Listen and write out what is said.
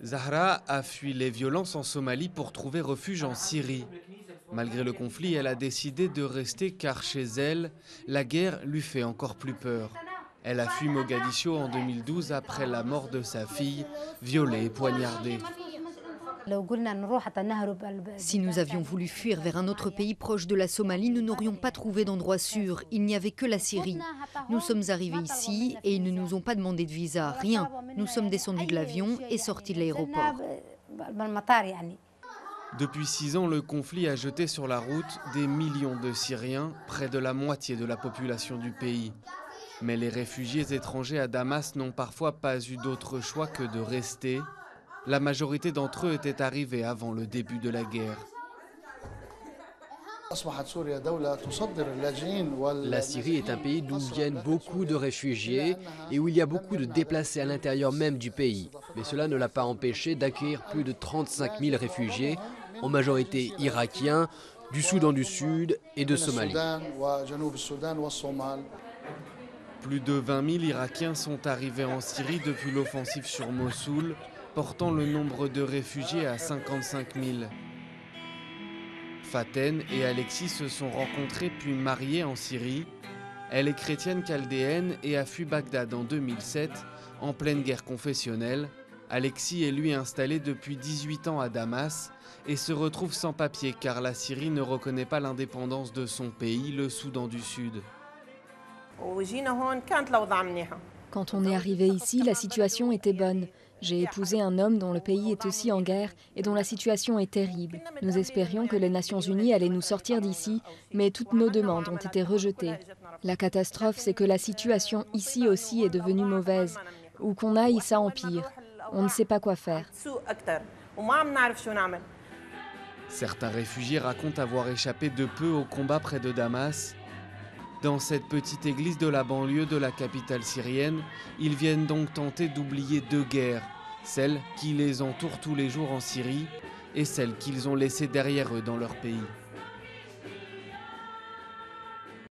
Zahra a fui les violences en Somalie pour trouver refuge en Syrie. Malgré le conflit, elle a décidé de rester car chez elle, la guerre lui fait encore plus peur. Elle a fui Mogadiscio en 2012 après la mort de sa fille, violée et poignardée. Si nous avions voulu fuir vers un autre pays proche de la Somalie, nous n'aurions pas trouvé d'endroit sûr. Il n'y avait que la Syrie. Nous sommes arrivés ici et ils ne nous ont pas demandé de visa, rien. Nous sommes descendus de l'avion et sortis de l'aéroport. Depuis 6 ans, le conflit a jeté sur la route des millions de Syriens, près de la moitié de la population du pays. Mais les réfugiés étrangers à Damas n'ont parfois pas eu d'autre choix que de rester. La majorité d'entre eux étaient arrivés avant le début de la guerre. La Syrie est un pays d'où viennent beaucoup de réfugiés et où il y a beaucoup de déplacés à l'intérieur même du pays. Mais cela ne l'a pas empêché d'accueillir plus de 35 000 réfugiés, en majorité irakiens, du Soudan du Sud et de Somalie. Plus de 20 000 Irakiens sont arrivés en Syrie depuis l'offensive sur Mossoul, portant le nombre de réfugiés à 55 000. Faten et Alexis se sont rencontrés puis mariés en Syrie. Elle est chrétienne chaldéenne et a fui Bagdad en 2007, en pleine guerre confessionnelle. Alexis est lui installé depuis 18 ans à Damas et se retrouve sans papier car la Syrie ne reconnaît pas l'indépendance de son pays, le Soudan du Sud. Quand on est arrivé ici, la situation était bonne. J'ai épousé un homme dont le pays est aussi en guerre et dont la situation est terrible. Nous espérions que les Nations Unies allaient nous sortir d'ici, mais toutes nos demandes ont été rejetées. La catastrophe, c'est que la situation ici aussi est devenue mauvaise. Où qu'on aille, ça empire. On ne sait pas quoi faire. Certains réfugiés racontent avoir échappé de peu au combat près de Damas. Dans cette petite église de la banlieue de la capitale syrienne, ils viennent donc tenter d'oublier deux guerres, celle qui les entoure tous les jours en Syrie et celle qu'ils ont laissée derrière eux dans leur pays.